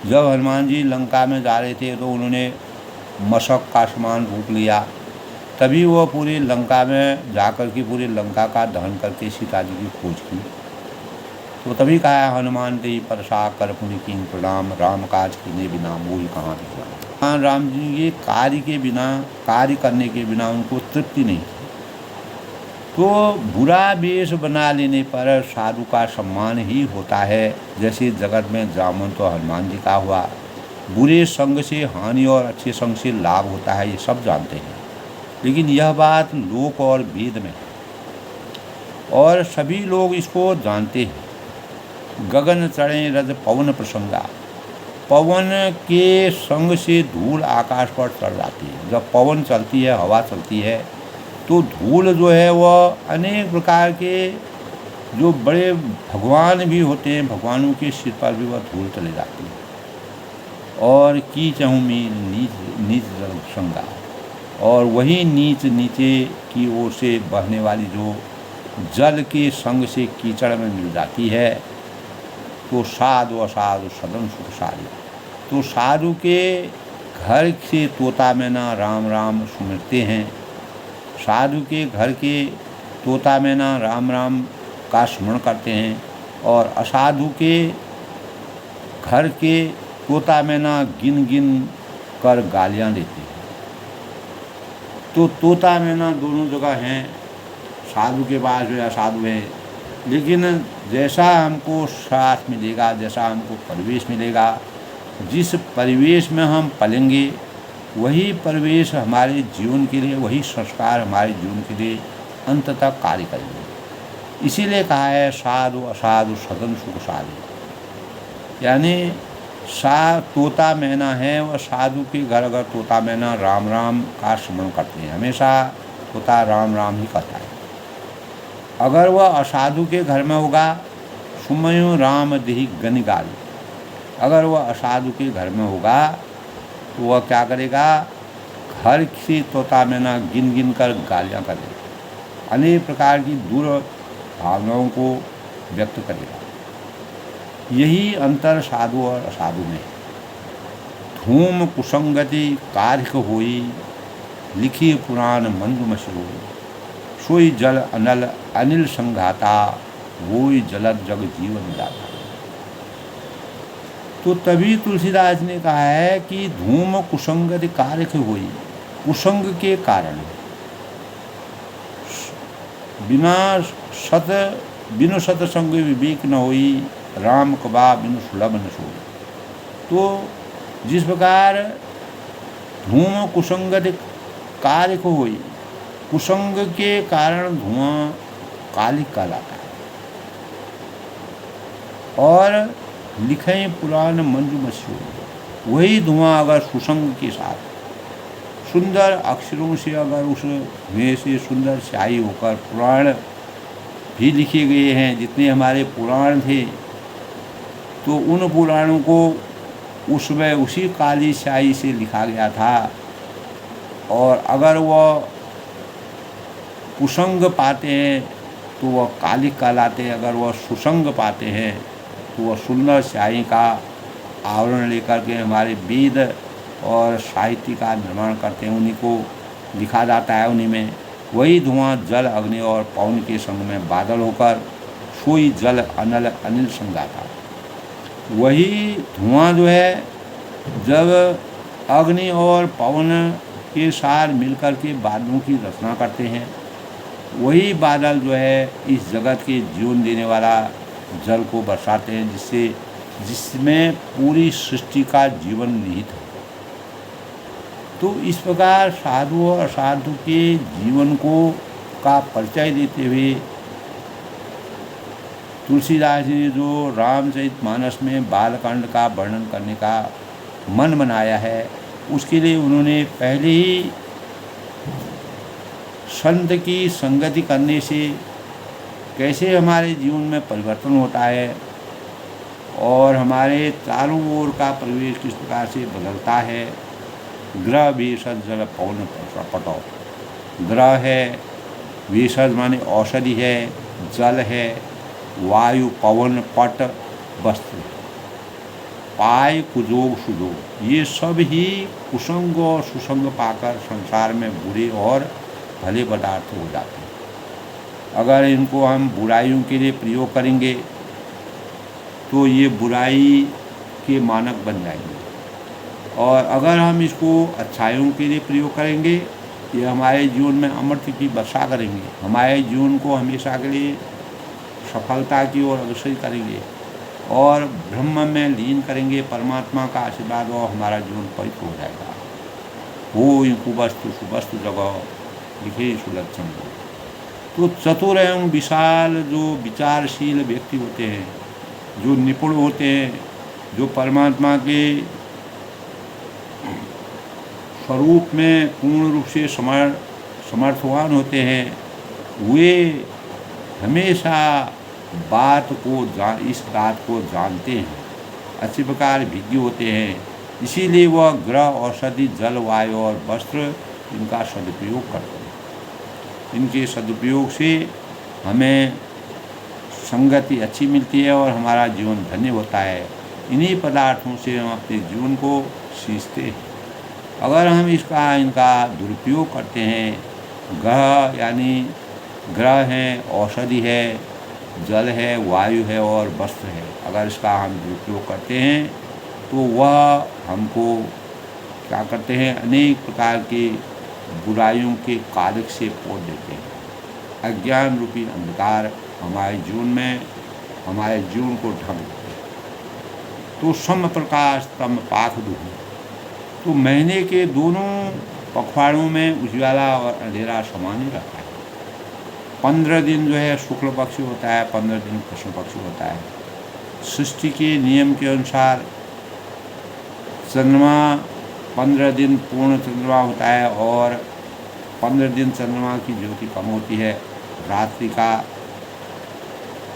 जब हनुमान जी लंका में जा रहे थे तो उन्होंने मशक का समान रूप लिया, तभी वो पूरी लंका में जाकर के पूरी लंका का दहन करके सीता जी की खोज की। तो तभी कहा हनुमान ते परसा कर पुनि कीन प्रणाम राम काज कीने बिना मोहि कहाँ विश्राम। राम जी के कार्य करने के बिना उनको तृप्ति नहीं। तो बुरा वेश बना लेने पर साधु का सम्मान ही होता है। जैसे जगत में जामवंत और हनुमान जी का हुआ। बुरे संग से हानि और अच्छे संग से लाभ होता है, ये सब जानते हैं। लेकिन यह बात लोक और वेद में है और सभी लोग इसको जानते हैं। गगन चढ़े रज पवन प्रसंगा, पवन के संग से धूल आकाश पर चढ़ जाती है। जब पवन चलती है, हवा चलती है, तो धूल जो है वह अनेक प्रकार के जो बड़े भगवान भी होते हैं, भगवानों के सिर पर भी वह धूल चले जाती है। और की चहूँ मील नीच जल संगा, और वही नीचे की ओर से बहने वाली जो जल के संग से कीचड़ में मिल जाती है, तो साधु असाधु सदन सुखसारी। तो साधु के घर से तोता मैना राम राम सुमिरते हैं। साधु के घर के तोता मैना राम राम का स्मरण करते हैं और असाधु के घर के तोता मैना गिन गिन कर गालियाँ देते हैं। तो तोता मैना दोनों जगह हैं, साधु के पास या असाधु है। लेकिन जैसा हमको साथ मिलेगा, जैसा हमको परिवेश मिलेगा, जिस परिवेश में हम पलेंगे वही परिवेश हमारे जीवन के लिए, वही संस्कार हमारे जीवन के लिए अंत तक कार्य करेंगे। इसीलिए कहा है साधु असाधु सदन सुख साधु। यानी तोता मैना है, वह साधु के घर अगर तोता मैना राम राम का स्मरण करते हैं, हमेशा तोता राम राम ही कहता है। अगर वह असाधु के घर में होगा, सुमयो राम देहि गनि गाल। अगर वह असाधु के घर में होगा तो वह क्या करेगा, घर से तोता मैना गिन गिन कर गालियाँ करेगा, अनेक प्रकार की दूर भावनाओं को व्यक्त करेगा। यही अंतर साधु और असाधु में। धूम कुसंगति कार्य होई, लिखी पुराण मंदु मशहूर। सोई जल अनिल संघाता, वोई जलद जग जीवन दाता। तो तभी तुलसीदास ने कहा है कि धूम कुसंगति कार्य होई, कुसंग के कारण बिनु सतसंग विवेक न होई, राम कबा बिनु सुलभ न सोई। तो जिस प्रकार धूम कुसंगति कार्य होई, कुसंग के कारण धुआं कालिक कहलाता है। और लिखें पुराण मंजू मस्यू, वही धुआं अगर सुसंग के साथ सुंदर अक्षरों से अगर उसमें से सुंदर स्याही होकर पुराण भी लिखे गए हैं, जितने हमारे पुराण थे, तो उन पुराणों को उसमें उसी काली स्याही से लिखा गया था। और अगर वह कुसंग पाते हैं तो वह कालिक कहलाते हैं, अगर वह सुसंग पाते हैं तो वह सुंदर स्याही का आवरण लेकर के हमारे वेद और साहित्य का निर्माण करते हैं, उन्हीं को लिखा जाता है। उन्हीं में वही धुआं जल अग्नि और पवन के संग में बादल होकर सोई जल अनल अनिल संग जाता। वही धुआं जो है जब अग्नि और पवन के साथ मिलकर के बादलों की रचना करते हैं, वही बादल जो है इस जगत के जीवन देने वाला जल को बरसाते हैं, जिसमें पूरी सृष्टि का जीवन निहित है। तो इस प्रकार साधु और असाधु के जीवन का परिचय देते हुए तुलसीदास जी ने जो रामचरितमानस में बालकांड का वर्णन करने का मन बनाया है, उसके लिए उन्होंने पहले ही संत की संगति करने से कैसे हमारे जीवन में परिवर्तन होता है और हमारे चारों ओर का परिवेश किस प्रकार से बदलता है। ग्रह भेषज जल पवन पटो, ग्रह है, भेषज माने औषधि है, जल है, वायु पवन पट वस्त्र, पाय कुजोग सुजोग, ये सब ही कुसंग और सुसंग पाकर संसार में बुरे और भले पदार्थ हो जाते हैं। अगर इनको हम बुराइयों के लिए प्रयोग करेंगे तो ये बुराई के मानक बन जाएंगे, और अगर हम इसको अच्छाइयों के लिए प्रयोग करेंगे, ये हमारे जीवन में अमृत की वर्षा करेंगे, हमारे जीवन को हमेशा के लिए सफलता की ओर अग्रसर करेंगे और ब्रह्म में लीन करेंगे। परमात्मा का आशीर्वाद और हमारा जीवन पवित्र हो जाएगा। हो कुवस्तु सुवस्तु जगह लिखे सुलक्षण। तो चतुर एवं विशाल जो विचारशील व्यक्ति होते हैं, जो निपुण होते हैं, जो परमात्मा के स्वरूप में पूर्ण रूप से समर्थवान होते हैं, वे हमेशा इस बात को जानते हैं, अच्छी प्रकार विज्ञ होते हैं। इसीलिए वह ग्रह औषधि जल वायु और वस्त्र इनका सदुपयोग करते हैं। इनके सदुपयोग से हमें संगति अच्छी मिलती है और हमारा जीवन धन्य होता है। इन्हीं पदार्थों से हम अपने जीवन को सींचते हैं। अगर हम इनका दुरुपयोग करते हैं, ग्रह यानी ग्रह है, औषधि है, जल है, वायु है और वस्त्र है, अगर इसका हम दुरुपयोग करते हैं तो वह हमको क्या करते हैं, अनेक प्रकार की बुराइयों के कालिक से पोत देते हैं। अज्ञान रूपी अंधकार हमारे जीवन में हमारे जीवन को ढक देते हैं। तो सम प्रकाश तम पाख दुख, तो महीने के दोनों पखवाड़ों में उजाला और अंधेरा समान ही रहता है। 15 दिन जो है शुक्ल पक्ष होता है, 15 दिन कृष्ण पक्ष होता है। सृष्टि के नियम के अनुसार चंद्रमा 15 दिन पूर्ण चंद्रमा होता है और 15 दिन चंद्रमा की ज्योति कम होती है, रात्रि का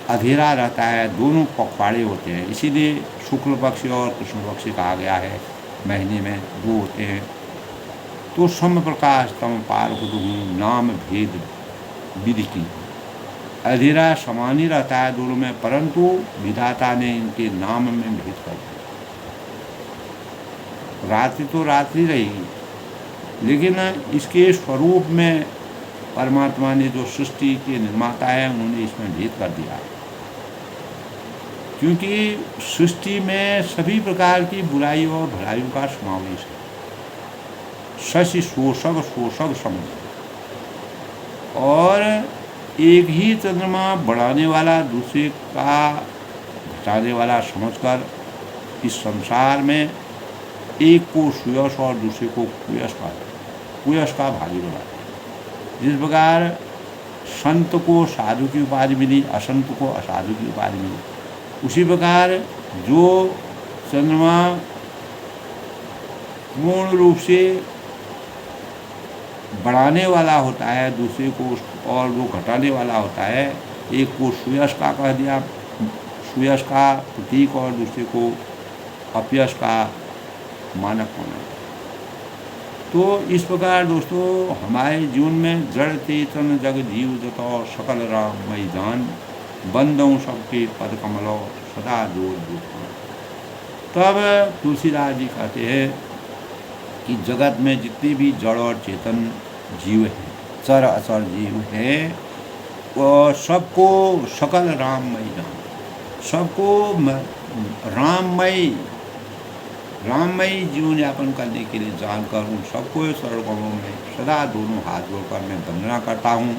अंधेरा रहता है। दोनों पखवाड़े होते हैं, इसीलिए शुक्ल पक्ष और कृष्ण पक्ष कहा गया है। महीने में 2 होते हैं। तो सम प्रकाश तम पार नाम भेद विधि की, अंधेरा समान ही रहता है दोनों में, परंतु विधाता ने इनके नाम में भेद कर दिया। रात्रि तो रात्रि रहेगी, लेकिन इसके स्वरूप में परमात्मा ने जो सृष्टि के निर्माता है उन्होंने इसमें भेद कर दिया, क्योंकि सृष्टि में सभी प्रकार की बुराई और भलाइयों का समावेश है। शशि शोषक शोषक समझ, और एक ही चंद्रमा बढ़ाने वाला दूसरे का घटाने वाला समझकर इस संसार में एक को सुयश और दूसरे को कुयश का भागी बनाते हैं। जिस प्रकार संत को साधु की उपाधि मिली, असंत को असाधु की उपाधि मिली। उसी प्रकार जो चंद्रमा पूर्ण रूप से बढ़ाने वाला होता है दूसरे को, और वो घटाने वाला होता है, एक को सुयश का कह दिया, सुयश का प्रतीक, और दूसरे को अपयश का मानक माना। तो इस प्रकार दोस्तों हमारे जीवन में जड़ चेतन जग जीव जतो सकल राममय जान, बंदों सबके पद कमलो सदा जोर जोर। तब तुलसीदास जी कहते हैं कि जगत में जितने भी जड़ और चेतन जीव हैं, चर अचर जीव हैं, वो सबको सकल राममय जान, सबको राममय जीवन यापन करने के लिए जानकर उन सबको सरल कमलों में सदा दोनों हाथ जोड़कर मैं वंदना करता हूँ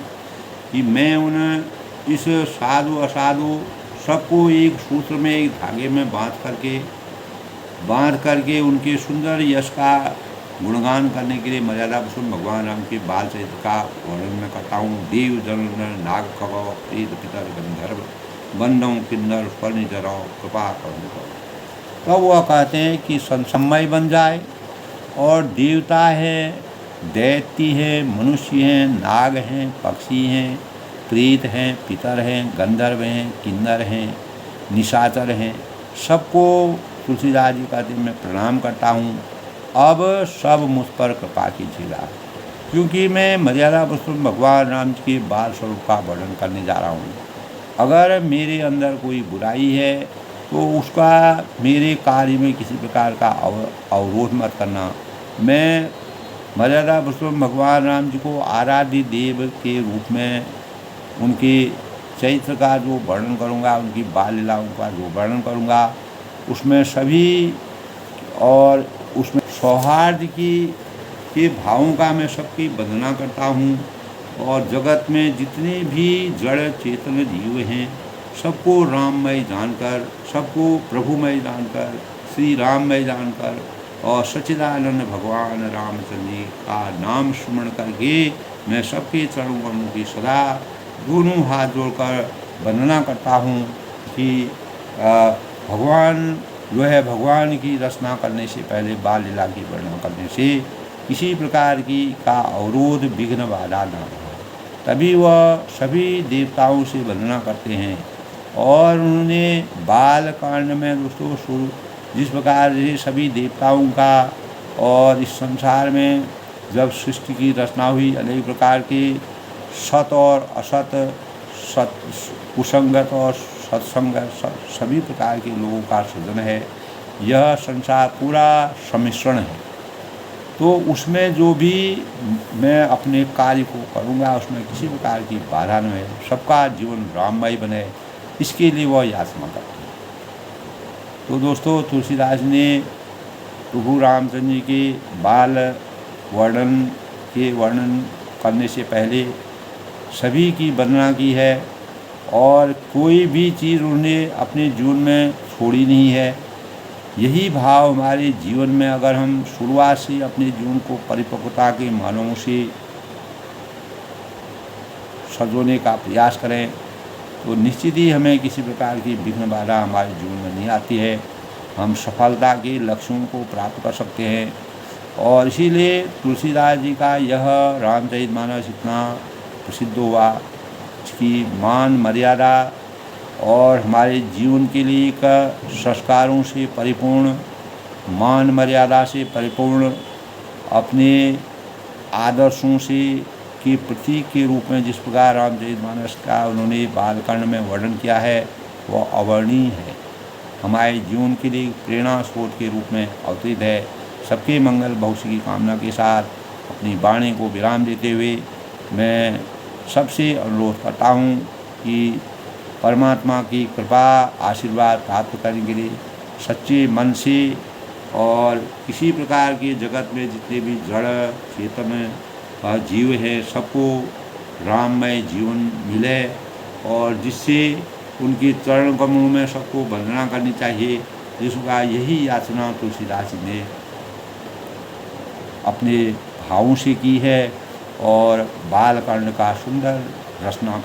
कि मैं उन इस साधु असाधु सबको एक सूत्र में, एक धागे में बांध करके उनके सुंदर यश का गुणगान करने के लिए मर्यादा पुरुषोत्तम भगवान राम के बाल चरित्र का वर्णन मैं करता हूँ। देव जन नाग खगौ प्रेत पितर गंधर्व बंदों किन्नर स्वर्ण जराव कृपा करो। तब वह कहते हैं कि संसमय बन जाए, और देवता है, दैत्य है, मनुष्य हैं, नाग हैं, पक्षी हैं, प्रेत हैं, पितर हैं, गंधर्व हैं, किन्नर हैं, निशाचर हैं, सबको तुलसीदास जी कहते हैं मैं प्रणाम करता हूँ। अब सब मुझ पर कृपा कीजिएगा, क्योंकि मैं मर्यादा पुरुषोत्तम भगवान राम जी के बाल स्वरूप का वर्णन करने जा रहा हूँ। अगर मेरे अंदर कोई बुराई है तो उसका मेरे कार्य में किसी प्रकार का अवरोध मत करना। मैं मर्यादा पुरुषोत्तम भगवान राम जी को आराध्य देव के रूप में उनके चरित्र का जो वर्णन करूँगा, उनकी बाल लीलाओं का जो वर्णन करूँगा, उसमें सभी और उसमें सौहार्द के भावों का मैं सबकी वंदना करता हूँ। और जगत में जितने भी जड़ चेतन जीव हैं सबको राममय जानकर, सबको प्रभुमय जानकर, श्री राममय जानकर, और सच्चिदानंद भगवान रामचंद्र जी का नाम स्मरण करके मैं सबके चरणों कमलों की सदा दोनों हाथ जोड़कर वंदना करता हूँ कि भगवान जो है, भगवान की रचना करने से पहले बाल लीला की वर्णना करने से किसी प्रकार की का अवरोध विघ्न बाधा न हो, तभी वह सभी देवताओं से वंदना करते हैं। और उन्होंने बाल कांड में दोस्तों जिस प्रकार से सभी देवताओं का और इस संसार में जब सृष्टि की रचना हुई, अनेक प्रकार के सत और असत, सत कुसंगत और सत्संगत सभी प्रकार के लोगों का सृजन है। यह संसार पूरा सम्मिश्रण है। तो उसमें जो भी मैं अपने कार्य को करूँगा उसमें किसी प्रकार की बाधा न है, सबका जीवन राममय बने, इसके लिए वह याचना करते हैं। तो दोस्तों तुलसीदास ने प्रभु रामचंद्र जी के बाल वर्णन करने से पहले सभी की वंदना की है, और कोई भी चीज़ उन्होंने अपने जीवन में छोड़ी नहीं है। यही भाव हमारे जीवन में अगर हम शुरुआत से अपने जीवन को परिपक्वता के मानों से सजोने का प्रयास करें तो निश्चित ही हमें किसी प्रकार की विघ्न बाधा हमारे जीवन में नहीं आती है। हम सफलता के लक्ष्यों को प्राप्त कर सकते हैं। और इसीलिए तुलसीदास जी का यह रामचरितमानस इतना प्रसिद्ध हुआ, इसकी मान मर्यादा और हमारे जीवन के लिए एक संस्कारों से परिपूर्ण, मान मर्यादा से परिपूर्ण, अपने आदर्शों से के प्रतीक के रूप में जिस प्रकार रामचरितमानस का उन्होंने बालकांड में वर्णन किया है वह अवर्णनीय है। हमारे जीवन के लिए प्रेरणा स्रोत के रूप में अवतरित है। सबके मंगल भविष्य की कामना के साथ अपनी वाणी को विराम देते हुए मैं सबसे अनुरोध करता हूँ कि परमात्मा की कृपा आशीर्वाद प्राप्त करने के लिए सच्चे मन से और किसी प्रकार के जगत में जितने भी जड़ चेतन जीव है सबको राममय जीवन मिले, और जिससे उनके चरण कमलों में सबको वंदना करनी चाहिए। जिसका यही याचना तुलसीदास जी ने अपने भावों से की है और बालकांड का सुंदर रचना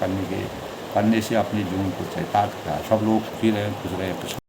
करने से अपने जीवन को चरितार्थ करा। सब लोग सुखी रहें, खुश रहें।